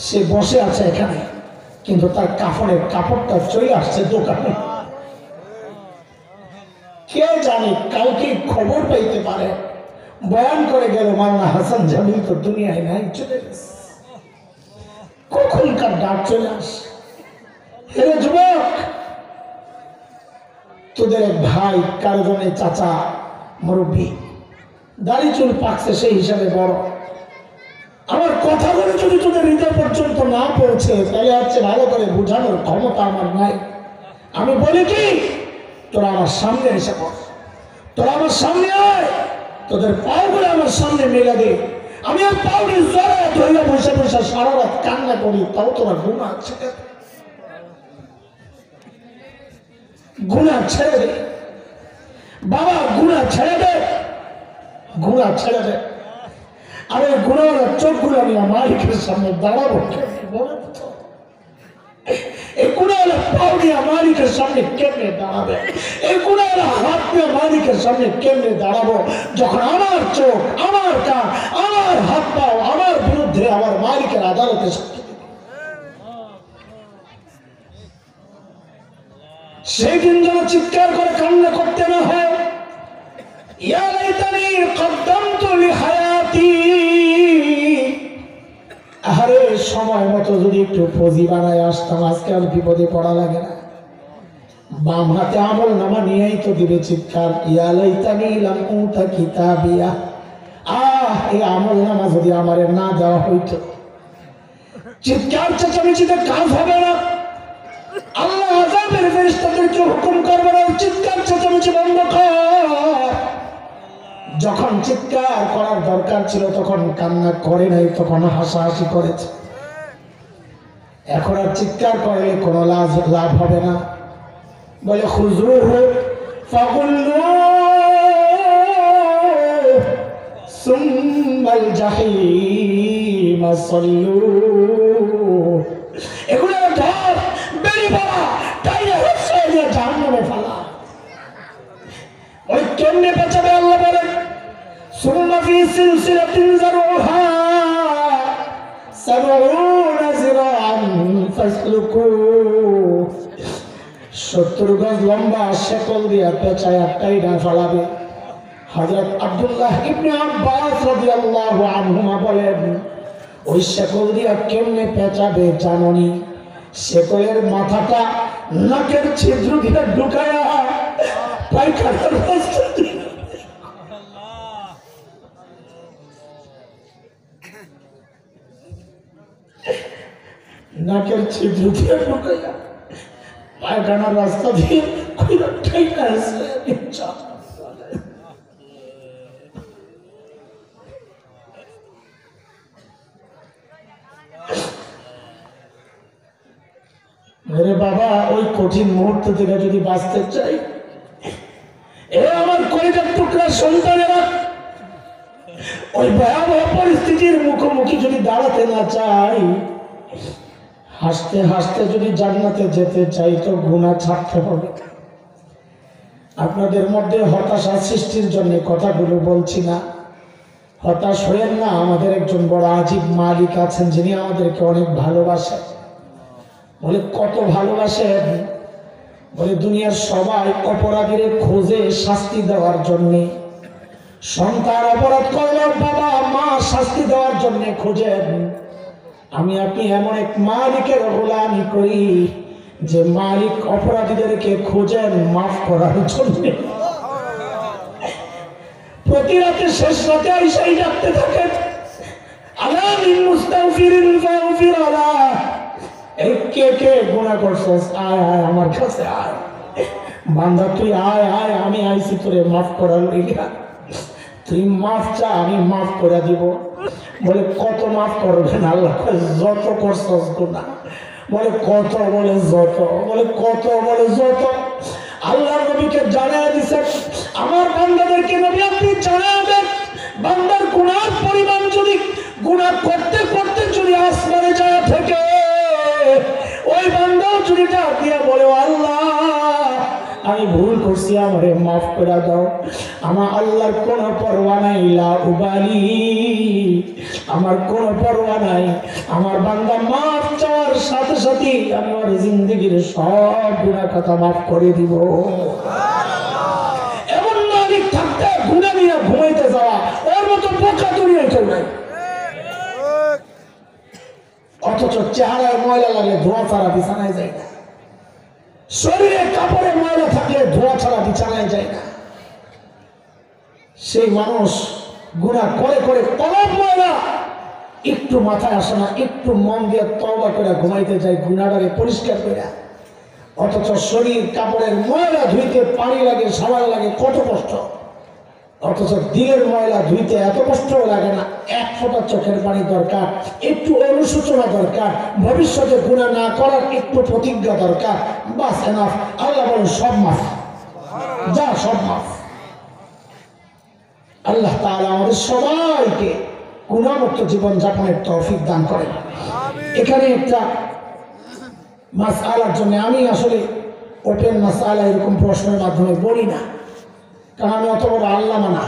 সে বসে আছে এখানে কিন্তু তার কাফনের কাপড়টা চলে আসছে দোকানে। কে জানে কাউকে খবর পাইতে পারে। বয়ান করে গেল মাওলানা হাসান জামিল তো দুনিয়ায় নাই, চলে গেছে। কখন কার ডাক চলে আসে। হেরে যুবক, তোদের এক ভাই, কারো জনে চাচা, মুরব্বী, দাড়ি চুল পাকছে সেই হিসাবে বড়। আমার কথাগুলো যদি তোদের হৃদয় পর্যন্ত না পৌঁছে তাহলে হচ্ছে ভালো করে বোঝানোর ক্ষমতা আমার নাই। আমি বলি কি, তোরা আমার সামনে এসে পড়, তোরা আমার সামনে আয়, তোদের পাওগুলো আমার সামনে মেলা দে। আমি আর পাউনি জোরে ধরে বসে বসে সারা রাত কান্না করি, তাও তোরা গুনাহ ছেড়ে দে, গুনাহ ছেড়ে দে বাবা, গুনাহ ছেড়ে দে, গুনাহ ছেড়ে দে। আর এই গুনাহওয়ালা চোখগুলো আমি মালিকের সামনে দাঁড়াবো বলেন তো? এই গুনাহওয়ালা পাও নিয়ে মালিকের সামনে কেমনে দাঁড়াবে? এই গুনাহওয়ালা হাত নিয়ে মালিকের সামনে কেমনে দাঁড়াবো যখন আমার চোখ, আমার কান, আমার হাত পাও আমার বিরুদ্ধে আমার মালিকের আদালতে সাক্ষী দিবে? সেই দিন যেন চিৎকার করে কান্না করতে না হয়, ইয়া লাইতানি কদ্দামতু লিহায়াতি। আরে সময় মতো যদি একটু ফজি বানায় আসতাম, আজকে আর বিপদে পড়া লাগে না। বাম হাতে আমল নামা নিয়েই তো দিবে চিৎকার, ইয়া লাইতানি লাম উতা কিতাবিয়া। এই আমল নামা যদি আমার না দেওয়া হইতো। চিৎকার চেঁচামেচিতে কাজ হবে না। আল্লাহ আযাবের ফেরেশতাদেরকে হুকুম করবে না, চিৎকার চেঁচামেচি বন্ধ কর। যখন চিৎকার করার দরকার ছিল তখন কান্না করে নাই, তখন হাসাহাসি করেছে। এখন আর চিৎকার করলে কোনো লাভ হবে না। বলে খুযুহু ফাগুল্লুহু সুম্মাল জাহিমা সাল্লুহু। এগুলো ধর, বেরি পড়া, টাইনে হচ্ছে জাহান্নামে ফেলা। ওই কেমনে বাঁচাবে আল্লাহ বলেন, সুম্মা ফি সিলসিলাতিন যারউহা সাবউনা যিরাআন ফাসলুকু। 70 গজ লম্বা শেকল দিয়া পেঁচায় একটাই না ফেলাবে। হযরত আব্দুল্লাহ ইবনে আব্বাস রাদিয়াল্লাহু আনহুমা বলেন, ওই শেকল দিয়া কেমনে পেঁচাবে জানোনি? শেকলের মাথাটা নাকের ছিদ্র দিয়ে ঢুকায়া পায়খানার রাস্তা দিয়ে নাকের ছিদ্র দিয়ে ঢুকাইয়া পায়খানার রাস্তা দিয়ে মেরে বাবা, ওই কঠিন মুহূর্ত থেকে যদি বাঁচতে চাই, এ আমার কলিজার টুকরা সন্তানেরা, ওই ভয়াবহ পরিস্থিতির মুখোমুখি যদি দাঁড়াতে না চাই, হাসতে হাসতে যদি জান্নাতে যেতে চাই, তো গুনাহ ছাড়তে হবে। আপনাদের মধ্যে হতাশা সৃষ্টির জন্য কথাগুলো বলছি না, হতাশ হয়েন না। আমাদের একজন বড় আজীব মালিক আছেন, যিনি আমাদেরকে অনেক ভালোবাসেন। বলে কত ভালোবাসেন? বলে দুনিয়ার সবাই অপরাধীর খোঁজে শাস্তি দেওয়ার জন্যে। সন্তান অপরাধ করলে বাবা মা শাস্তি দেওয়ার জন্য খোঁজেন। আমি আপনি এমন এক মালিকের গোলামি করি, যে মালিক অপরাধীদেরকে খোঁজেন মাফ করার জন্য। প্রতি রাতে শেষ রাতে আইসাই ডাকতে থাকেন, আলা মিন মুস্তাগফিরিন ফাগফির আলা। এই কে কে গুনাহ করছস, আয় আয় আমার কাছে আয় বান্দা, তুই আয় আয়, আমি আইছি তোরে মাফ করার লাগিয়া। তুই মাফ চা, আমি মাফ করে দিব। বলে কত মাফ করবেন? আল্লাহ যত করছস গুনাহ। বলে কত? বলে যত। বলে কত? বলে যত। আল্লাহ নবীকে জানায় দিয়েছেন, আমার বান্দাদেরকে নবী আপনি জানায় দেন, বান্দার গুনার পরিমাণ যদি গুনাহ করতে করতে যদি আসমানে যায় থেকে, ওই বান্দাও যদি ডাক দিয়া বলে, আল্লাহ আমি ভুল করছি, আমারে মাফ করে দাও, আমার আল্লাহর কোনো পরোয়া নাই, লা উবালি, আমার কোনো পরোয়া নাই। আমার বান্দা মাফ চাওয়ার সাথে সাথে আমি ওর জিন্দগির সব গুনাহ কথা মাফ করে দিব। এমন মালিক থাকতে গুনাহ নিয়ে ঘুমাইতে যাওয়া, ওর মতো বোকা দুনিয়ায় কেউ নাই। অথচ চেহারায় ময়লা লাগলে ধোয়া ছাড়া বিছানায় যায় না, শরীরে কাপড়ে ময়লা থাকলে ধোয়া ছাড়া বিছানায় যায় না। সেই মানুষ গুনাহ করে করে কলম ময়লা, একটু মাথায় আসে না, একটু মন দিয়ে তওবা করে ঘুমাইতে যায় গুনাহটাকে পরিষ্কার করে। অথচ শরীর কাপড়ের ময়লা ধুইতে পানি লাগে, সাবান লাগে, কত কষ্ট। অথচ দিলের ময়লা ধুইতে এত কষ্ট লাগে না। এক ফোঁটা চোখের পানি দরকার, একটু অনুশোচনা দরকার, ভবিষ্যতে গুনাহ না করার একটু প্রতিজ্ঞা দরকার, বাস এনাফ। আল্লাহ বলেন সব মাফ, যা সব মাফ। আল্লাহ তাআলা আমাদের সবাইকে গুনাহমুক্ত জীবন যাপনের তৌফিক দান করেন। এখানে একটা মাসআলার জন্য আমি আসলে ওপেন মাসআলা এরকম প্রশ্নের মাধ্যমে বলি না, কারণ আমি অত বড় আল্লামা না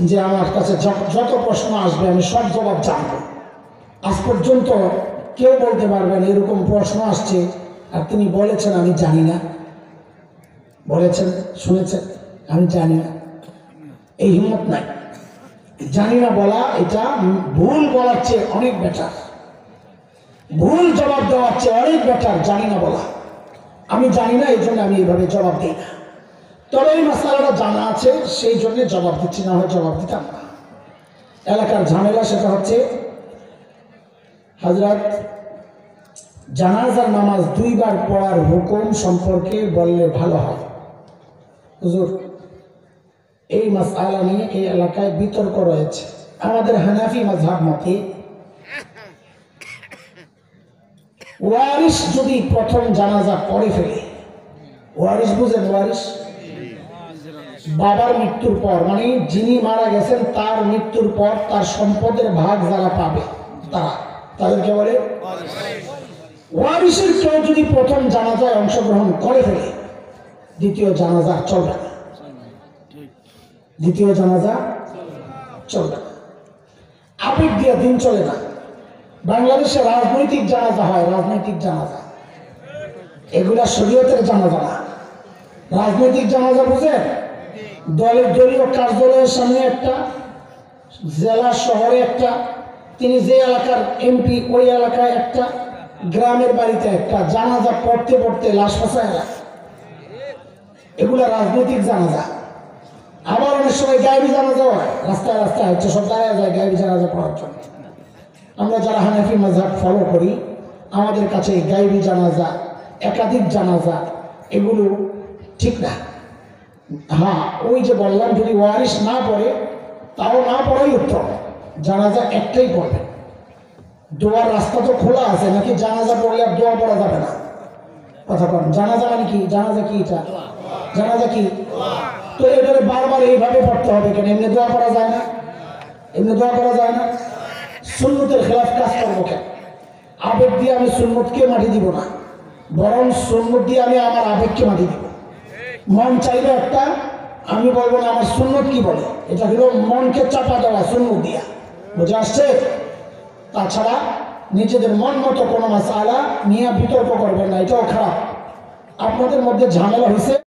যে আমার কাছে যত প্রশ্ন আসবে আমি সব জবাব জানবো। আজ পর্যন্ত কেউ বলতে পারবেন এরকম প্রশ্ন আসছে আর তিনি বলেছেন আমি জানি না, বলেছেন শুনেছেন আমি জানি না, এই হিম্মত নাই। জানি না বলা এটা ভুল বলার চেয়ে অনেক বেটার, ভুল জবাব দেওয়ার চেয়ে অনেক বেটার জানি না বলা। আমি জানি না, এই জন্য আমি এইভাবে জবাব দিই না। তবে এই মাসআলাটা জানা আছে, সেই জন্য জবাব দিচ্ছি, না হয় জবাব দিতাম না। এলাকার ঝামেলা সেটা হচ্ছে, হযরত জানাজার নামাজ 2 বার পড়ার হুকুম সম্পর্কে বললে ভালো হয়। হুজুর, এই মাসআলা নিয়ে এই এলাকায় বিতর্ক রয়েছে। আমাদের হানাফি মাযহাব মতে ওয়ারিস যদি প্রথম জানাজা পড়ে ফেলে, ওয়ারিস বুঝেন? ওয়ারিস বাবার মৃত্যুর পর, মানে যিনি মারা গেছেন তার মৃত্যুর পর তার সম্পদের ভাগ যারা পাবে তাদেরকে বলে ওয়ারিসের কেউ যদি প্রথম জানাজায় অংশগ্রহণ করে ফেলে, দ্বিতীয় জানাজা চলবে না, দ্বিতীয় জানাজা চলবে না। আবেগ দিয়ে দিন চলে না। বাংলাদেশে রাজনৈতিক জানাজা হয়, রাজনৈতিক জানাজা। এগুলা শরীয়তের জানাজা না, রাজনৈতিক জানাজা বুঝেন? দলীয় কার্যালয়ের সামনে একটা, জেলা শহরে একটা, তিনি যে এলাকার এমপি ওই এলাকায় একটা, গ্রামের বাড়িতে একটা, জানাজা পড়তে পড়তে লাশ ফাঁসা এলাকা, এগুলা রাজনৈতিক জানাজা। আবার অনেক সময় গায়েবী জানাজা হয়, রাস্তায় রাস্তায় হচ্ছে সব দাঁড়ায় যায় গায়েবী জানাজা পড়ার জন্য। আমরা যারা হানাফি মাযহাব ফলো করি, আমাদের কাছে গায়েবী জানাজা, একাধিক জানাজা এগুলো ঠিক না। হ্যাঁ, ওই যে বললাম, যদি ওয়ারিশ না পড়ে তাও না পড়াই উত্তম, জানাজা একটাই পড়বে। দোয়ার রাস্তা তো খোলা আছে, নাকি জানাজা পড়লে আর দোয়া পড়া যাবে না? কথা বলেন, জানাজা মানে কি? জানাজা কি? এটা জানাজা কি? তো এটারে বারবার এইভাবে পড়তে হবে কেন? এমনি দোয়া করা যায় না? এমনি দোয়া করা যায় না? সুন্নতের খেলাফ কাজ করবো কেন? আবেগ দিয়ে আমি সুন্নতকে মাটি দিব না, বরং সুন্নত দিয়ে আমি আমার আবেগকে মাটি দিব। মন চাইবে একটা, আমি বলবো না আমার সুন্নত কি বলে, এটা হলো মনকে চাপা দেওয়া সুন্নত দিয়া। বুঝে আসছে? তাছাড়া নিজেদের মন মতো কোনো মাসআলা নিয়ে বিতর্ক করবেন না, এটাও খারাপ। আপনাদের মধ্যে ঝামেলা হয়েছে।